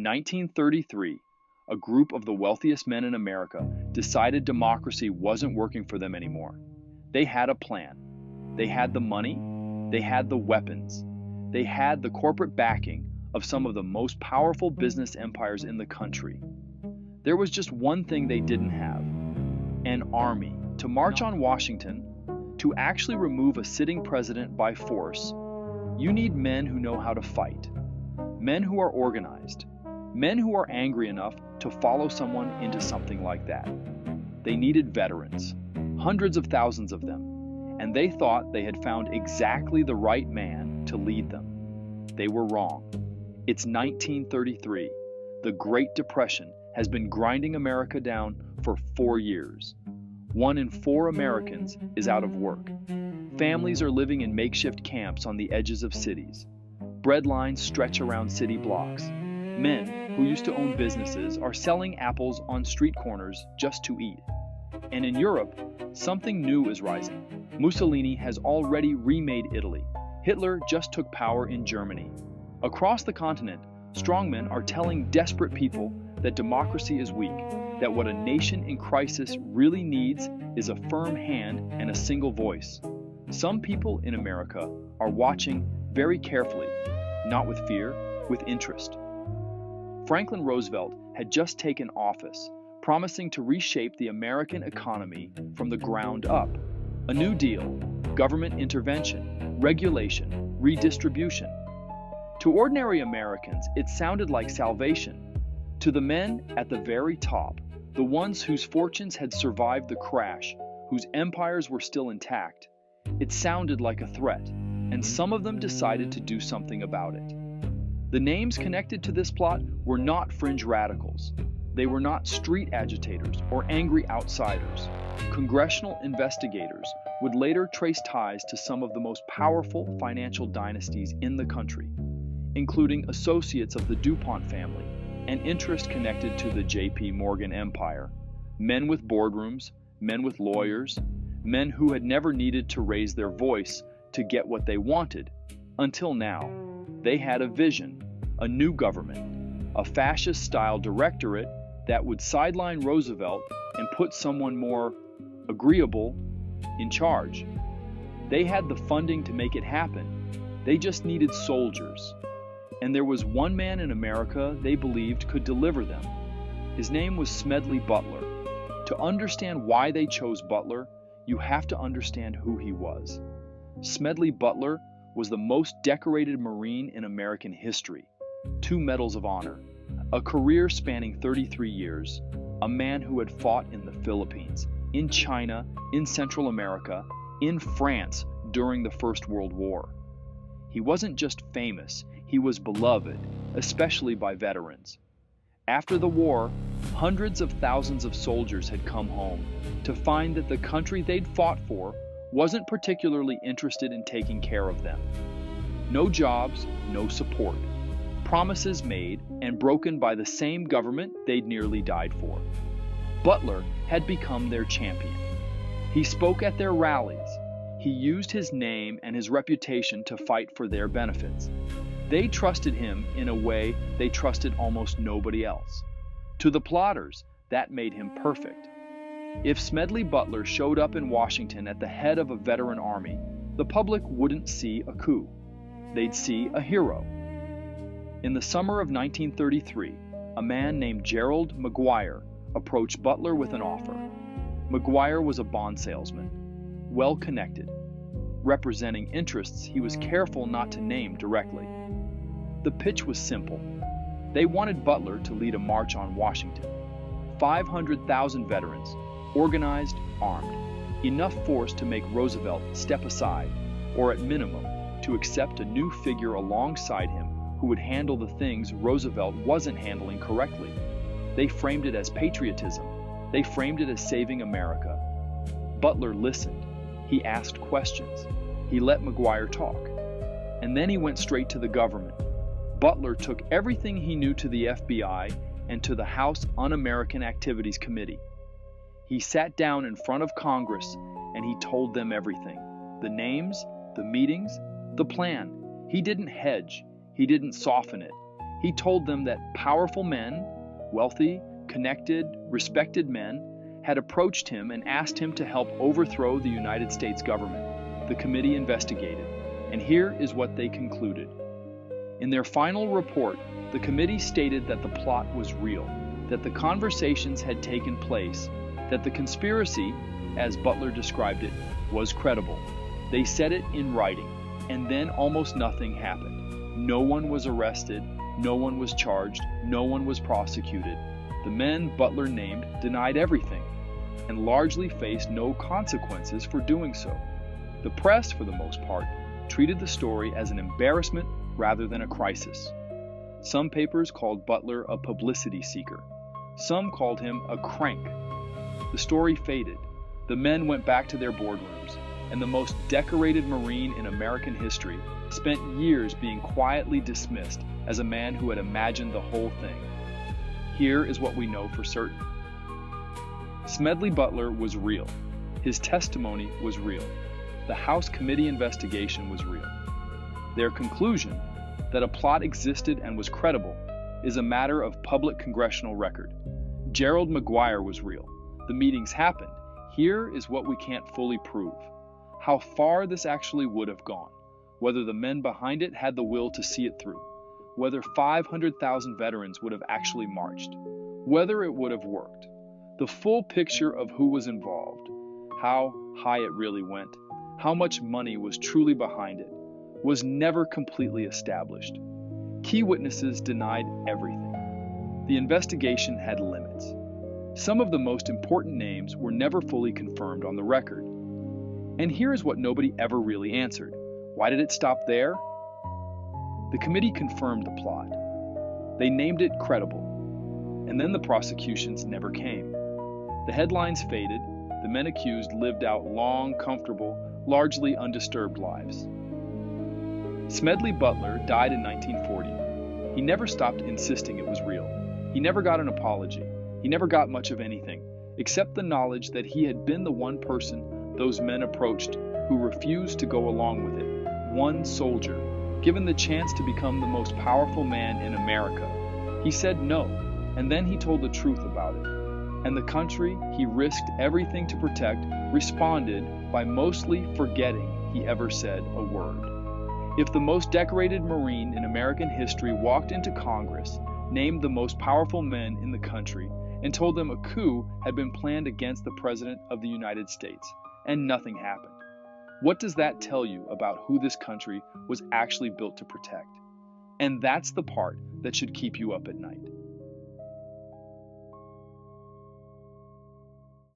In 1933, a group of the wealthiest men in America decided democracy wasn't working for them anymore. They had a plan. They had the money. They had the weapons. They had the corporate backing of some of the most powerful business empires in the country. There was just one thing they didn't have: an army. To march on Washington, to actually remove a sitting president by force, you need men who know how to fight, men who are organized, men who are angry enough to follow someone into something like that. They needed veterans, hundreds of thousands of them, and they thought they had found exactly the right man to lead them. They were wrong. It's 1933. The Great Depression has been grinding America down for 4 years. 1 in 4 Americans is out of work. Families are living in makeshift camps on the edges of cities. Bread lines stretch around city blocks. Men who used to own businesses are selling apples on street corners just to eat. And in Europe, something new is rising. Mussolini has already remade Italy. Hitler just took power in Germany. Across the continent, strongmen are telling desperate people that democracy is weak, that what a nation in crisis really needs is a firm hand and a single voice. Some people in America are watching very carefully, not with fear, with interest. Franklin Roosevelt had just taken office, promising to reshape the American economy from the ground up. A New Deal, government intervention, regulation, redistribution. To ordinary Americans, it sounded like salvation. To the men at the very top, the ones whose fortunes had survived the crash, whose empires were still intact, it sounded like a threat, and some of them decided to do something about it. The names connected to this plot were not fringe radicals. They were not street agitators or angry outsiders. Congressional investigators would later trace ties to some of the most powerful financial dynasties in the country, including associates of the DuPont family and interest connected to the J.P. Morgan empire, men with boardrooms, men with lawyers, men who had never needed to raise their voice to get what they wanted. Until now, they had a vision, a new government, a fascist-style directorate that would sideline Roosevelt and put someone more agreeable in charge. They had the funding to make it happen. They just needed soldiers. And there was one man in America they believed could deliver them. His name was Smedley Butler. To understand why they chose Butler, you have to understand who he was. Smedley Butler was the most decorated Marine in American history. 2 Medals of Honor, a career spanning 33 years, a man who had fought in the Philippines, in China, in Central America, in France during the First World War. He wasn't just famous, he was beloved, especially by veterans. After the war, hundreds of thousands of soldiers had come home to find that the country they'd fought for wasn't particularly interested in taking care of them. No jobs, no support. Promises made and broken by the same government they'd nearly died for. Butler had become their champion. He spoke at their rallies. He used his name and his reputation to fight for their benefits. They trusted him in a way they trusted almost nobody else. To the plotters, that made him perfect. If Smedley Butler showed up in Washington at the head of a veteran army, the public wouldn't see a coup. They'd see a hero. In the summer of 1933, a man named Gerald McGuire approached Butler with an offer. McGuire was a bond salesman, well-connected, representing interests he was careful not to name directly. The pitch was simple. They wanted Butler to lead a march on Washington. 500,000 veterans, organized, armed, enough force to make Roosevelt step aside, or at minimum, to accept a new figure alongside him who would handle the things Roosevelt wasn't handling correctly. They framed it as patriotism. They framed it as saving America. Butler listened. He asked questions. He let McGuire talk. And then he went straight to the government. Butler took everything he knew to the FBI and to the House Un-American Activities Committee. He sat down in front of Congress and he told them everything. The names, the meetings, the plan. He didn't hedge. He didn't soften it. He told them that powerful men, wealthy, connected, respected men, had approached him and asked him to help overthrow the United States government. The committee investigated, and here is what they concluded. In their final report, the committee stated that the plot was real, that the conversations had taken place, that the conspiracy, as Butler described it, was credible. They said it in writing, and then almost nothing happened. No one was arrested, no one was charged, no one was prosecuted. The men Butler named denied everything, and largely faced no consequences for doing so. The press, for the most part, treated the story as an embarrassment rather than a crisis. Some papers called Butler a publicity seeker. Some called him a crank. The story faded. The men went back to their boardrooms, and the most decorated Marine in American history spent years being quietly dismissed as a man who had imagined the whole thing. Here is what we know for certain. Smedley Butler was real. His testimony was real. The House committee investigation was real. Their conclusion, that a plot existed and was credible, is a matter of public congressional record. Gerald McGuire was real. The meetings happened. Here is what we can't fully prove. How far this actually would have gone, whether the men behind it had the will to see it through, whether 500,000 veterans would have actually marched, whether it would have worked. The full picture of who was involved, how high it really went, how much money was truly behind it, was never completely established. Key witnesses denied everything. The investigation had limits. Some of the most important names were never fully confirmed on the record. And here is what nobody ever really answered. Why did it stop there? The committee confirmed the plot. They named it credible. And then the prosecutions never came. The headlines faded. The men accused lived out long, comfortable, largely undisturbed lives. Smedley Butler died in 1940. He never stopped insisting it was real. He never got an apology. He never got much of anything, except the knowledge that he had been the one person those men approached who refused to go along with it. One soldier, given the chance to become the most powerful man in America. He said no, and then he told the truth about it. And the country he risked everything to protect responded by mostly forgetting he ever said a word. If the most decorated Marine in American history walked into Congress, named the most powerful men in the country, and told them a coup had been planned against the President of the United States, and nothing happened, what does that tell you about who this country was actually built to protect? And that's the part that should keep you up at night.